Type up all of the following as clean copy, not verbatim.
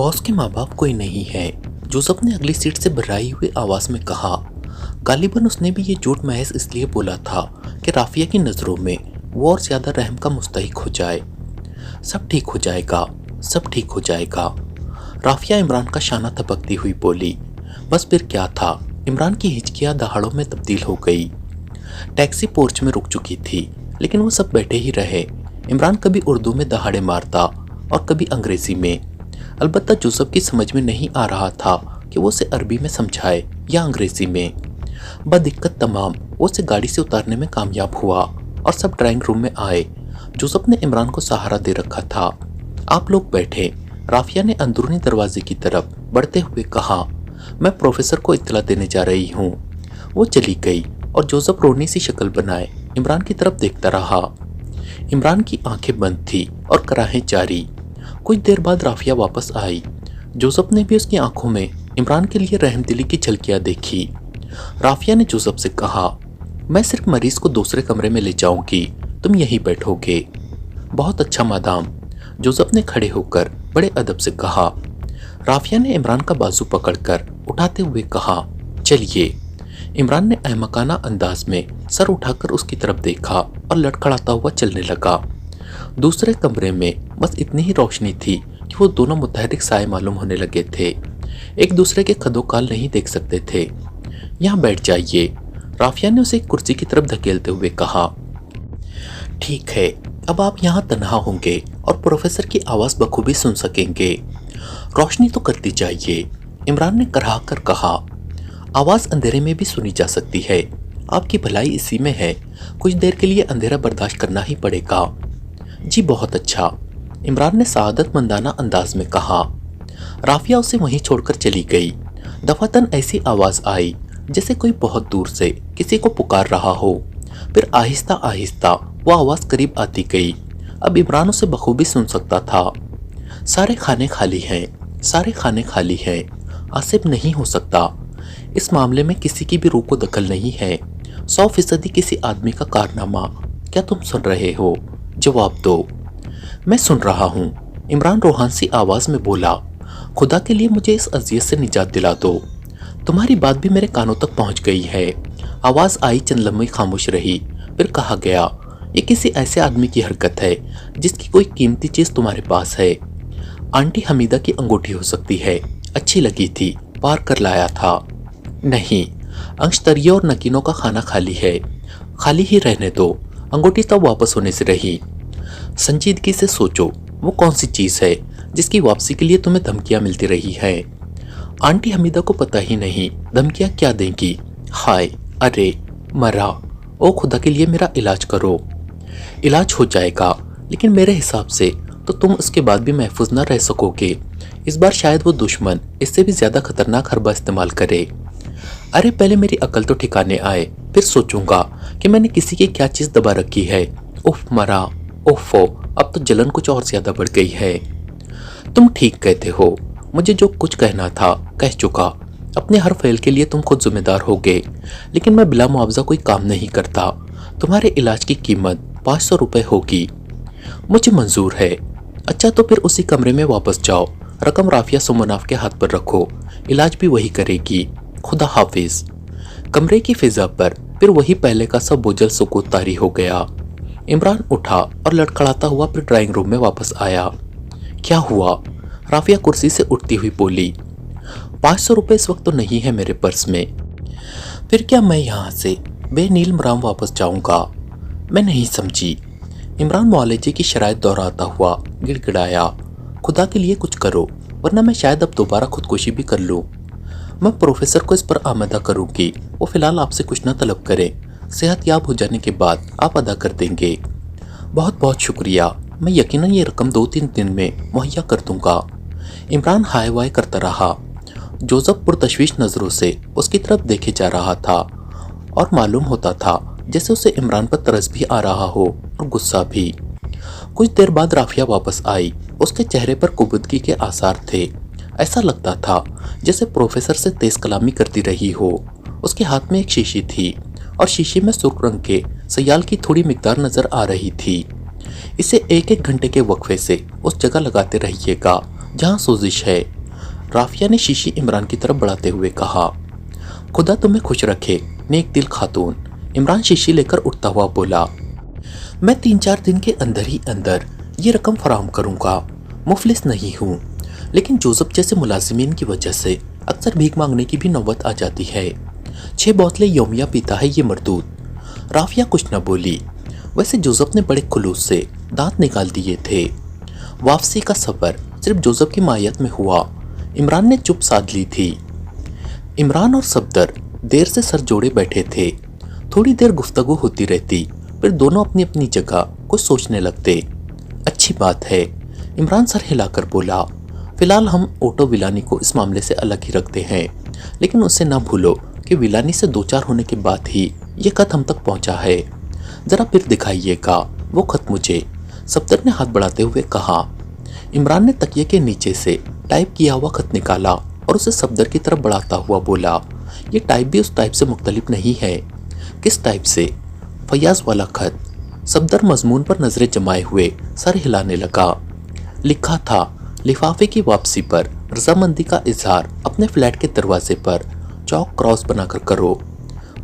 Boss के माँ बाप कोई नहीं है, जोसेफ ने अगली सीट से भर्राई हुई आवाज में कहा। गालिबन उसने भी ये झूठ महज इसलिए बोला था कि राफिया की नज़रों में वो और ज्यादा रहम का मुस्तहिक हो जाए। सब ठीक हो जाएगा, सब ठीक हो जाएगा, राफिया इमरान का शाना थपकती हुई बोली। बस फिर क्या था, इमरान की हिचकियाँ दहाड़ों में तब्दील हो गई। टैक्सी पोर्च में रुक चुकी थी, लेकिन वो सब बैठे ही रहे। इमरान कभी उर्दू में दहाड़े मारता और कभी अंग्रेजी में। अलबत्ता जोसेफ की समझ में नहीं आ रहा था कि वो उसे अरबी में समझाए या अंग्रेजी में। बदिक्कत तमाम वो उसे गाड़ी से उतारने में कामयाब हुआ और सब ड्राइंग रूम में आए। जोसेफ ने इमरान को सहारा दे रखा था। आप लोग बैठे, राफिया ने अंदरूनी दरवाजे की तरफ बढ़ते हुए कहा। मैं प्रोफेसर को इत्तला देने जा रही हूँ। वो चली गई और जोसेफ रोनी सी शक्ल बनाए इमरान की तरफ देखता रहा। इमरान की आंखें बंद थी और कराहें जारी। कुछ देर बाद राफिया वापस आई। जोसेफ ने भी उसकी आंखों में इमरान के लिए रहमदिली की झलकियां देखी। राफिया ने जोसेफ से कहा, मैं सिर्फ मरीज को दूसरे कमरे में ले जाऊंगी, तुम यहीं बैठोगे। बहुत अच्छा मादाम, जोसेफ ने खड़े होकर बड़े अदब से कहा। राफिया ने इमरान का बाजू पकड़कर उठाते हुए कहा, चलिए। इमरान ने अहमकाना अंदाज में सर उठाकर उसकी तरफ देखा और लड़खड़ाता हुआ चलने लगा। दूसरे कमरे में बस इतनी ही रोशनी थी कि वो दोनों मुतहरिक साए मालूम होने लगे थे, एक दूसरे के कदोकाल नहीं देख सकते थे। यहाँ बैठ जाइए, राफिया ने उसे एक कुर्सी की तरफ धकेलते हुए कहा। ठीक है, अब आप यहाँ तन्हा होंगे और प्रोफेसर की आवाज़ बखूबी सुन सकेंगे। रोशनी तो करती जाइए, इमरान ने कराह कर कहा। आवाज़ अंधेरे में भी सुनी जा सकती है, आपकी भलाई इसी में है। कुछ देर के लिए अंधेरा बर्दाश्त करना ही पड़ेगा। जी बहुत अच्छा, इमरान ने सआदतमंदाना अंदाज में कहा। राफिया उसे वहीं छोड़कर चली गई। दफातन ऐसी आवाज़ आई जैसे कोई बहुत दूर से किसी को पुकार रहा हो। फिर आहिस्ता आहिस्ता वो आवाज़ करीब आती गई। अब इमरान उसे बखूबी सुन सकता था। सारे खाने खाली हैं, सारे खाने खाली हैं, आसिफ नहीं हो सकता। इस मामले में किसी की भी रूह को दखल नहीं है। 100% किसी आदमी का कारनामा। क्या तुम सुन रहे हो? जवाब दो। मैं सुन रहा हूँ, इमरान रूहानी आवाज़ में बोला। खुदा के लिए मुझे इस अजियत से निजात दिला दो। तुम्हारी बात भी मेरे कानों तक पहुँच गई है। आवाज़ आई, चंद लम्हे खामोश रही, फिर कहा गया, ये किसी ऐसे आदमी की हरकत है जिसकी कोई कीमती चीज़ तुम्हारे पास है। आंटी हमीदा की अंगूठी हो सकती है, अच्छी लगी थी, पार कर लाया था। नहीं, अंशतरियों और नकीनों का खाना खाली है, खाली ही रहने दो। अंगूठी तब वापस होने से रही। संजीदगी से सोचो, वो कौन सी चीज़ है जिसकी वापसी के लिए तुम्हें धमकियां मिलती रही हैं? आंटी हमीदा को पता ही नहीं धमकियां क्या देंगी। हाय, अरे मरा, ओ खुदा के लिए मेरा इलाज करो। इलाज हो जाएगा, लेकिन मेरे हिसाब से तो तुम उसके बाद भी महफूज न रह सकोगे। इस बार शायद वो दुश्मन इससे भी ज्यादा खतरनाक हरबा इस्तेमाल करे। अरे पहले मेरी अकल तो ठिकाने आए, फिर सोचूंगा कि मैंने किसी की क्या चीज़ दबा रखी है। उफ मरा, ओफो, अब तो जलन कुछ और ज्यादा बढ़ गई है। तुम ठीक कहते हो, मुझे जो कुछ कहना था कह चुका। अपने हर फेल के लिए तुम खुद जिम्मेदार होगे, लेकिन मैं बिला मुआवजा कोई काम नहीं करता। तुम्हारे इलाज की कीमत 500 रुपये होगी। मुझे मंजूर है। अच्छा तो फिर उसी कमरे में वापस जाओ। रकम राफिया सुमनाफ के हाथ पर रखो, इलाज भी वही करेगी। खुदा हाफिज। कमरे की फिजा पर फिर वही पहले का सब बोझल सुकूत तारी हो गया। इमरान उठा और लड़खड़ाता हुआ फिर ड्राइंग रूम में वापस आया। क्या हुआ? राफिया कुर्सी से उठती हुई बोली। 500 रुपये इस वक्त तो नहीं है मेरे पर्स में। फिर क्या मैं यहाँ से बेनील मराम वापस जाऊँगा? मैं नहीं समझी। इमरान मुआलजे की शराइत दोहराता हुआ गिड़गिड़ाया। खुदा के लिए कुछ करो, वरना मैं शायद अब दोबारा खुदकुशी भी कर लूँ। मैं प्रोफेसर को इस पर आमदा करूँगी। वो फिलहाल आपसे कुछ न तलब करें, सेहतयाब हो जाने के बाद आप अदा कर देंगे। बहुत बहुत शुक्रिया, मैं यकीनन ये रकम 2-3 दिन में मुहैया कर दूंगा। इमरान हाय वाय करता रहा। जोसेफ पुरतशवीश नज़रों से उसकी तरफ देखे जा रहा था और मालूम होता था जैसे उसे इमरान पर तरस भी आ रहा हो और गुस्सा भी। कुछ देर बाद राफिया वापस आई। उसके चेहरे पर कुबूदगी के आसार थे। ऐसा लगता था जैसे प्रोफेसर से तेज कलामी करती रही हो। उसके हाथ में एक शीशी थी और शीशे में सुर्ख रंग के सयाल की थोड़ी मिकदार नजर आ रही थी। इसे 1-1 घंटे के वक्फे से उस जगह लगाते रहिएगा जहाँ सोजिश है। राफिया ने शीशी इमरान की तरफ बढ़ाते हुए कहा। खुदा तुम्हें खुश रखे नेक दिल खातून। इमरान शीशी लेकर उठता हुआ बोला, मैं 3-4 दिन के अंदर ही अंदर ये रकम फराहम करूँगा। मुफलिस नहीं हूँ, लेकिन जोसेफ जैसे मुलाजिमीन की वजह से अक्सर भीख मांगने की भी नौबत आ जाती है। 6 बोतलें यौमिया पीता है ये मरदूद। राफिया कुछ न बोली। वैसे जोसेफ ने बड़े खुलूस से दांत निकाल दिए थे। वापसी का सफ़र सिर्फ जोसेफ की मायत में हुआ। इमरान ने चुप साध ली थी। इमरान और सफदर देर से सर जोड़े बैठे थे। थोड़ी देर गुफ्तगू होती रहती, फिर दोनों अपनी अपनी जगह कुछ सोचने लगते। अच्छी बात है, इमरान सर हिलाकर बोला। फिलहाल हम ऑटो विलानी को इस मामले से अलग ही रखते हैं, लेकिन उससे ना भूलो कि विलानी से 2-4 होने के बाद ही ये खत हम तक पहुंचा है। जरा फिर दिखाइएगा वो खत मुझे, सफदर ने हाथ बढ़ाते हुए कहा। इमरान ने तकिए के नीचे से टाइप किया हुआ खत निकाला और उसे सफदर की तरफ बढ़ाता हुआ बोला, ये टाइप भी उस टाइप से मुख्तलिफ नहीं है। किस टाइप से? फैयाज वाला खत। सफदर मजमून पर नजरें जमाए हुए सर हिलाने लगा। लिखा था, लिफाफे की वापसी पर रजामंदी का इजहार अपने फ्लैट के दरवाजे पर चौक क्रॉस बनाकर करो।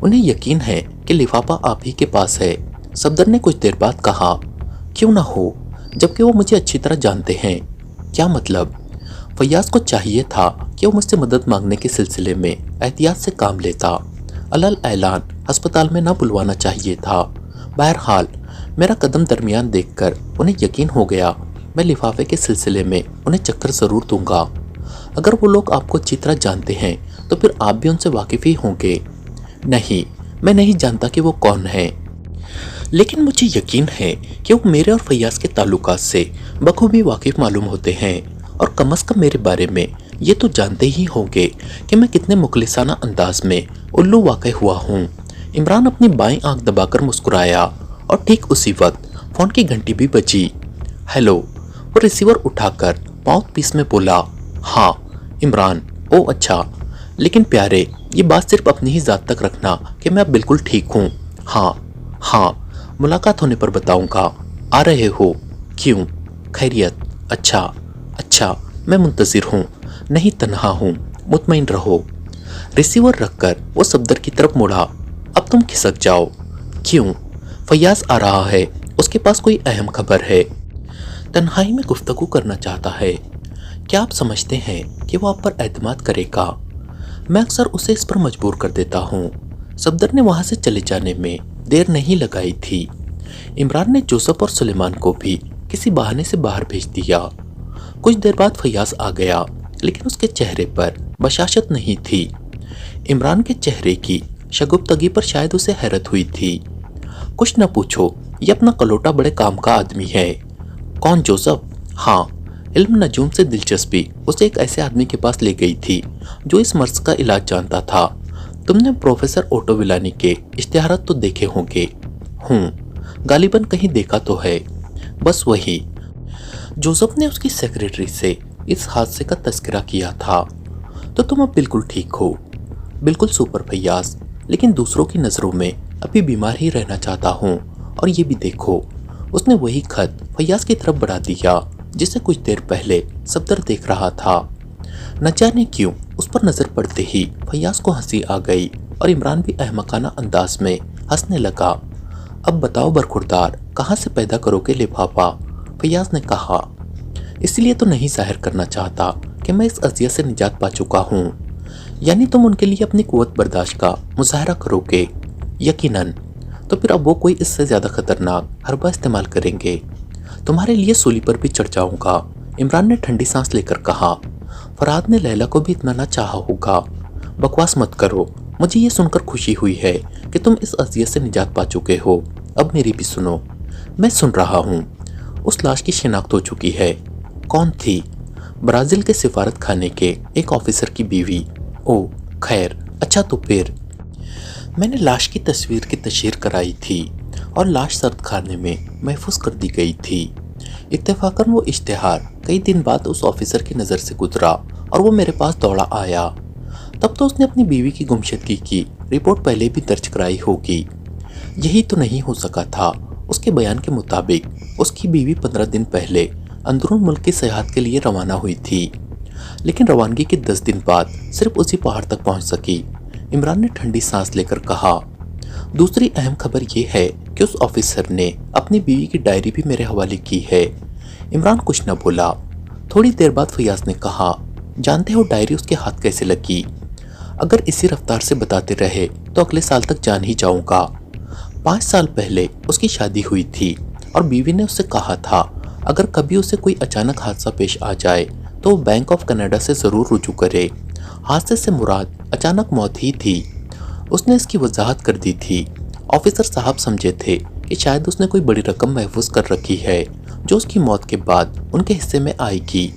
उन्हें यकीन है कि लिफाफा आप ही के पास है, सफदर ने कुछ देर बाद कहा। क्यों ना हो, जबकि वो मुझे अच्छी तरह जानते हैं। क्या मतलब? फैयाज को चाहिए था कि वो मुझसे मदद मांगने के सिलसिले में एहतियात से काम लेता। अलल ऐलान अस्पताल में ना बुलवाना चाहिए था। बहरहाल मेरा कदम दरमियान देखकर उन्हें यकीन हो गया। मैं लिफाफे के सिलसिले में उन्हें चक्कर ज़रूर दूंगा। अगर वो लोग आपको अच्छी तरह जानते हैं तो फिर आप भी उनसे वाकिफ़ ही होंगे। नहीं, मैं नहीं जानता कि वो कौन है, लेकिन मुझे यकीन है कि वो मेरे और फैयाज के ताल्लुकात से बखूबी वाकिफ़ मालूम होते हैं, और कम अज़ कम मेरे बारे में ये तो जानते ही होंगे कि मैं कितने मुखलिसाना अंदाज में उल्लू वाक़ हुआ हूँ। इमरान अपनी बाईं आंख दबाकर मुस्कुराया और ठीक उसी वक्त फ़ोन की घंटी भी बजी। हेलो, वो रिसीवर उठाकर माउथ पीस में बोला। हाँ इमरान, ओ अच्छा, लेकिन प्यारे ये बात सिर्फ अपनी ही ज़ात तक रखना कि मैं अब बिल्कुल ठीक हूँ। हाँ, मुलाकात होने पर बताऊँगा। आ रहे हो? क्यों? खैरियत? अच्छा, मैं मुंतज़िर हूँ, नहीं तन्हा हूँ, मुतमईन रहो। रिसीवर रखकर वो सफदर की तरफ मुड़ा। अब तुम खिसक जाओ। क्यों? फैयाज आ रहा है, उसके पास कोई अहम खबर है। तन्हाई में गुफ्तगू करना चाहता है। क्या आप समझते हैं कि वो आप पर एतमाद करेगा? मैं अक्सर उसे इस पर मजबूर कर देता हूँ। सफदर ने वहाँ से चले जाने में देर नहीं लगाई थी। इमरान ने जोसेफ और सुलेमान को भी किसी बहाने से बाहर भेज दिया। कुछ देर बाद फैयाज आ गया, लेकिन उसके चेहरे पर बशाशत नहीं थी। इमरान के चेहरे की शगुफ्तगी पर शायद उसे हैरत हुई थी। कुछ न पूछो, ये अपना कलोटा बड़े काम का आदमी है। कौन, जोसेफ? हाँ, इल्म नजूम से दिलचस्पी उसे एक ऐसे आदमी के पास ले गई थी जो इस मर्ज का इलाज जानता था। तुमने प्रोफेसर ऑटो विलानी के इश्तिहारात तो देखे होंगे। गालिबन कहीं देखा तो है। बस वही। जोसेफ ने उसकी सेक्रेटरी से इस हादसे का तस्करा किया था। तो तुम अब बिल्कुल ठीक हो? बिल्कुल सुपर फैयाज, लेकिन दूसरों की नज़रों में अभी बीमार ही रहना चाहता हूँ। और ये भी देखो, उसने वही खत फैयाज की तरफ बढ़ा दिया जिसे कुछ देर पहले सफदर देख रहा था। न जाने क्यों उस पर नज़र पड़ते ही फैयाज को हंसी आ गई और इमरान भी अहमकाना अंदाज में हंसने लगा। अब बताओ बरखुरदार, कहाँ से पैदा करोगे लिफाफा? फैयाज ने कहा। इसलिए तो नहीं जाहिर करना चाहता कि मैं इस अज़ियत से निजात पा चुका हूँ। यानी तुम उनके लिए अपनी कुव्वत बर्दाश्त का मुजाहरा करोगे? यकीनन। तो फिर अब वो कोई इससे ज़्यादा खतरनाक हरबा इस्तेमाल करेंगे। तुम्हारे लिए सूली पर भी चढ़ जाऊंगा, इमरान ने ठंडी सांस लेकर कहा। फरहाद ने लैला को भी इतना ना चाहा होगा। बकवास मत करो, मुझे ये सुनकर खुशी हुई है कि तुम इस अज़ियत से निजात पा चुके हो। अब मेरी भी सुनो। मैं सुन रहा हूँ। उस लाश की शिनाख्त हो चुकी है। कौन थी? ब्राज़ील के सिफारत खाने के एक ऑफिसर की बीवी। ओह खैर, अच्छा तो फिर। मैंने लाश की तस्वीर की तशहीर कराई थी और लाश सर्द खाने में महफूज कर दी गई थी। इत्तेफाकन वो इश्तिहार कई दिन बाद उस ऑफिसर की नज़र से गुजरा और वो मेरे पास दौड़ा आया। तब तो उसने अपनी बीवी की गुमशदगी की रिपोर्ट पहले भी दर्ज कराई होगी। यही तो नहीं हो सका था। उसके बयान के मुताबिक उसकी बीवी 15 दिन पहले अंदरून मुल्क की सयाहत के लिए रवाना हुई थी, लेकिन रवानगी के 10 दिन बाद सिर्फ उसी पहाड़ तक पहुंच सकी। इमरान ने ठंडी सांस लेकर कहा, दूसरी अहम खबर यह है कि उस ऑफिसर ने अपनी बीवी की डायरी भी मेरे हवाले की है। इमरान कुछ न बोला। थोड़ी देर बाद फयाज ने कहा, जानते हो डायरी उसके हाथ कैसे लगी? अगर इसी रफ्तार से बताते रहे तो अगले साल तक जान ही जाऊंगा। 5 साल पहले उसकी शादी हुई थी और बीवी ने उससे कहा था अगर कभी उसे कोई अचानक हादसा पेश आ जाए तो वो बैंक ऑफ कनाडा से ज़रूर रुजू करे। हादसे से मुराद अचानक मौत ही थी। उसने इसकी वजाहत कर दी थी। ऑफिसर साहब समझे थे कि शायद उसने कोई बड़ी रकम महफूज कर रखी है जो उसकी मौत के बाद उनके हिस्से में आएगी।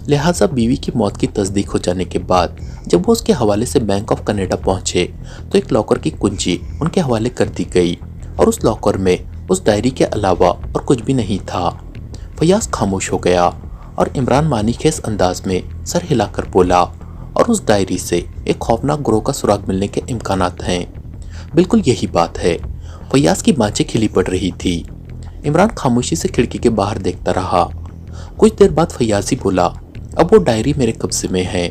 लिहाजा बीवी की मौत की तस्दीक हो जाने के बाद जब वो उसके हवाले से बैंक ऑफ कनाडा पहुंचे तो एक लॉकर की कुंजी उनके हवाले कर दी गई और उस लॉकर में उस डायरी के अलावा और कुछ भी नहीं था। फयाज खामोश हो गया और इमरान मानीखेज अंदाज में सर हिलाकर बोला, और उस डायरी से एक खौफनाक ग्रोह का सुराग मिलने के इम्कानात हैं। बिल्कुल यही बात है। फयाज की बाँचें खिली पड़ रही थी। इमरान खामोशी से खिड़की के बाहर देखता रहा। कुछ देर बाद फयाज ही बोला, अब वो डायरी मेरे कब्जे में है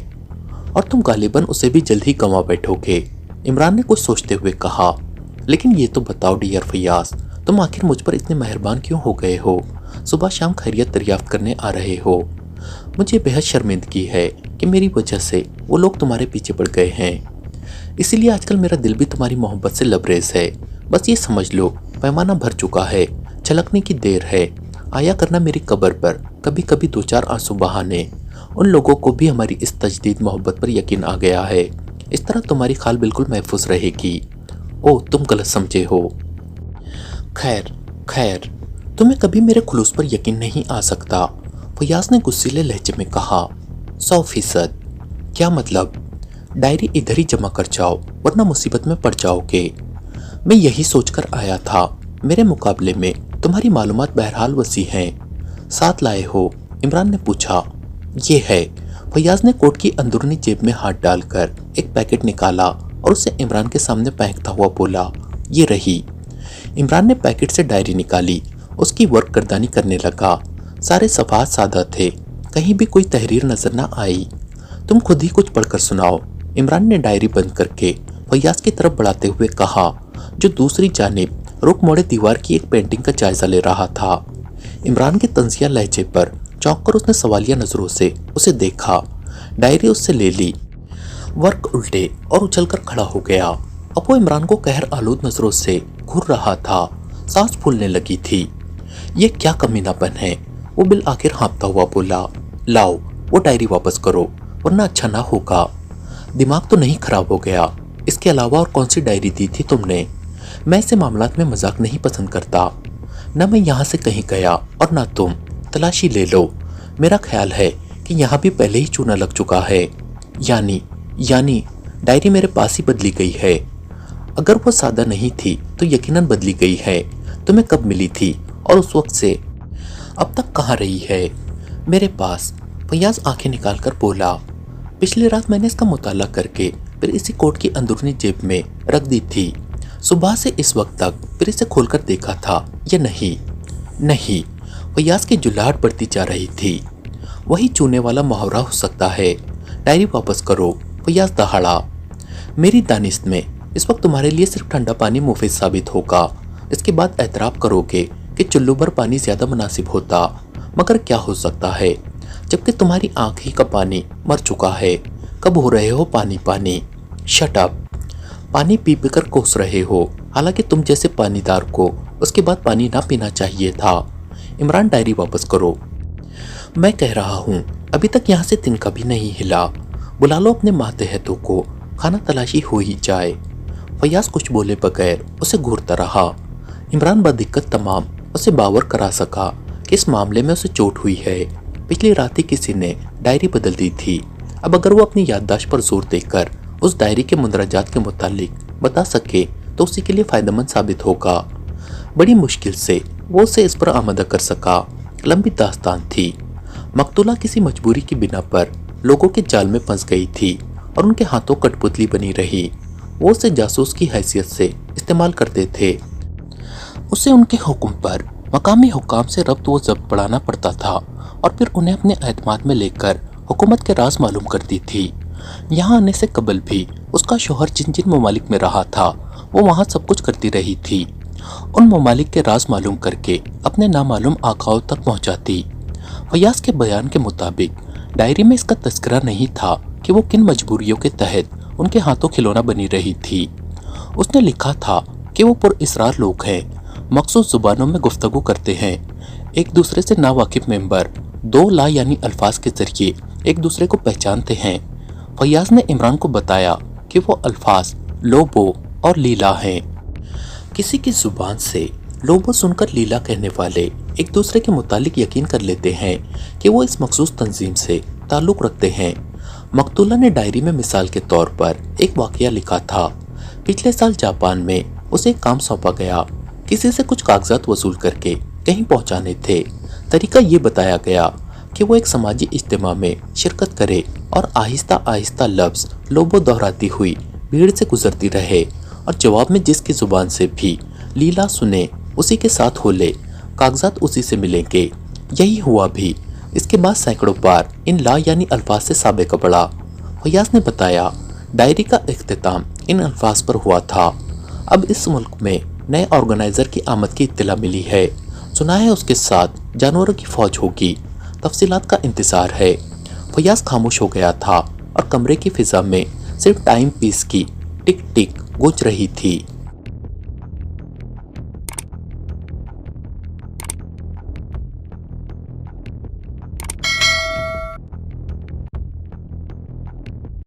और तुम गालिबन उसे भी जल्द ही गंवा बैठोगे। इमरान ने कुछ सोचते हुए कहा, लेकिन ये तो बताओ डियर फयाज, तुम आखिर मुझ पर इतने मेहरबान क्यों हो गए हो? सुबह शाम खैरियत दरियाफ्त करने आ रहे हो। मुझे बेहद शर्मिंदगी है कि मेरी वजह से वो लोग तुम्हारे पीछे पड़ गए हैं। इसीलिए आजकल मेरा दिल भी तुम्हारी मोहब्बत से लबरेज है। बस ये समझ लो पैमाना भर चुका है, छलकने की देर है। आया करना मेरी कब्र पर कभी कभी 2-4 आंसू बहाने। उन लोगों को भी हमारी इस तजदीद मोहब्बत पर यकीन आ गया है। इस तरह तुम्हारी खाल बिल्कुल महफूज रहेगी। ओ तुम गलत समझे हो। खैर खैर, तुम्हें कभी मेरे खुलूस पर यकीन नहीं आ सकता, फयाज ने गुस्सीले लहजे में कहा। 100%। क्या मतलब? डायरी इधर ही जमा कर जाओ वरना मुसीबत में पड़ जाओगे। मैं यही सोचकर आया था। मेरे मुकाबले में तुम्हारी मालूमात बहरहाल वसी हैं। साथ लाए हो? इमरान ने पूछा। ये है। फयाज ने कोट की अंदरूनी जेब में हाथ डालकर एक पैकेट निकाला और उसे इमरान के सामने फेंकता हुआ बोला, ये रही। इमरान ने पैकेट से डायरी निकाली, उसकी वर्क गर्दानी करने लगा। सारे सफ़ात सादा थे, कहीं भी कोई तहरीर नजर न आई। तुम खुद ही कुछ पढ़कर सुनाओ, इमरान ने डायरी बंद करके फयाज की तरफ बढ़ाते हुए कहा, जो दूसरी जानिब रुख मोड़े दीवार की एक पेंटिंग का जायजा ले रहा था। इमरान के तंजिया लहजे पर चौंक कर उसने सवालिया नजरों से उसे देखा। डायरी उससे ले ली। वर्क उल्टे और उछलकर खड़ा हो गया। अब वो इमरान को कहर आलूद नजरों से घूर रहा था। सांस फूलने लगी थी। ये क्या कमीनापन है? वो बिल आखिर हाँफता हुआ बोला, लाओ वो डायरी वापस करो वरना अच्छा ना होगा। दिमाग तो नहीं खराब हो गया? इसके अलावा और कौन सी डायरी दी थी तुमने? मैं ऐसे मामलात में मजाक नहीं पसंद करता। न मैं यहाँ से कहीं गया और ना तुम। तलाशी ले लो। मेरा ख्याल है कि यहाँ भी पहले ही चूना लग चुका है। यानी डायरी मेरे पास ही बदली गई है। अगर वो सादा नहीं थी तो यकीनन बदली गई है। तुम्हें कब मिली थी और उस वक्त से अब तक कहाँ रही है? मेरे पास। फयाज आंखें निकालकर बोला, पिछली रात मैंने इसका मुताला करके फिर इसी कोट की अंदरूनी जेब में रख दी थी। सुबह से इस वक्त तक फिर इसे खोलकर देखा था या नहीं। फयाज की जुल्लाहट बढ़ती जा रही थी। वही चूने वाला मुहावरा हो सकता है। डायरी वापस करो। फयाज दहाड़ा। मेरी दानिश में इस वक्त तुम्हारे लिए सिर्फ ठंडा पानी मुफीद साबित होगा। इसके बाद एतराफ़ करोगे कि चुल्लू भर पानी ज़्यादा मुनासिब होता। मगर क्या हो सकता है जबकि तुम्हारी आँख ही का पानी मर चुका है। कब हो रहे हो पानी? Shut up. पानी पी कर कोस रहे हो, हालांकि तुम जैसे पानीदार को उसके बाद पानी ना पीना चाहिए था। इमरान डायरी वापस करो। मैं कह रहा हूँ अभी तक यहाँ से तिनका भी नहीं हिला। बुला लो अपने मातहतों को, खाना तलाशी हो ही जाए। फयाज कुछ बोले बगैर उसे घूरता रहा। इमरान बदिक्कत तमाम उसे बावर करा सका कि इस मामले में उसे चोट हुई है। पिछली रात ही किसी ने डायरी बदल दी थी। अब अगर वो अपनी याददाश्त पर जोर देकर उस डायरी के मुंदरजात के मुतालिक बता सके तो उसी के लिए फ़ायदेमंद साबित होगा। बड़ी मुश्किल से वो उसे इस पर आमदा कर सका। लंबी दास्तान थी। मकतूला किसी मजबूरी की बिना पर लोगों के जाल में फंस गई थी और उनके हाथों कठपुतली बनी रही। वो उसे जासूस की हैसियत से इस्तेमाल करते थे। उसे उनके हुक्म पर मकामी हुक्काम से रब्त व ज़ब्त बढ़ाना पड़ता था और फिर उन्हें अपने एतमाद में लेकर हुकूमत के राज मालूम करती थी। यहाँ आने से कबल भी उसका शोहर जिन जिन ममालिक में रहा था वो वहाँ सब कुछ करती रही थी। उन ममालिक के राज मालूम करके अपने नामालूम आकाओं तक पहुँचाती। फयाज के बयान के मुताबिक डायरी में इसका तस्करा नहीं था कि वो किन मजबूरियों के तहत उनके हाथों खिलौना बनी रही थी। उसने लिखा था कि वो पुरइसरार लोग हैं, मखसूस जुबानों में गुफ्तगू करते हैं, एक दूसरे से नावाकिफ मेंबर दो ला यानी अल्फाज के जरिए एक दूसरे को पहचानते हैं। फयाज ने इमरान को बताया कि वो अल्फाज लोबो और लीला हैं। किसी की जुबान से लोबो सुनकर लीला कहने वाले एक दूसरे के मुतालिक यकीन कर लेते हैं कि वो इस मखसूस तंजीम से ताल्लुक़ रखते हैं। मकतूला ने डायरी में मिसाल के तौर पर एक वाक़या लिखा था। पिछले साल जापान में उसे एक काम सौंपा गया, किसी से कुछ कागजात वसूल करके कहीं पहुंचाने थे। तरीका ये बताया गया कि वो एक समाजी इज्तिमा में शिरकत करे और आहिस्ता आहिस्ता लफ्ज़ लोबो दोहराती हुई भीड़ से गुजरती रहे और जवाब में जिसकी ज़ुबान से भी लीला सुने उसी के साथ हो ले, कागजात उसी से मिलेंगे। यही हुआ भी। इसके बाद सैकड़ों बार इन ला यानी अल्फाज से साबिक़ा पड़ा। फयाज ने बताया डायरी का इख्तिताम इन अल्फाज पर हुआ था। अब इस मुल्क में नए ऑर्गेनाइज़र की आमद की इत्तला मिली है। सुना है उसके साथ जानवरों की फौज होगी। तफसीलात का इंतज़ार है। फयाज खामोश हो गया था और कमरे की फिजा में सिर्फ टाइम पीस की टिक टिक गूंज रही थी।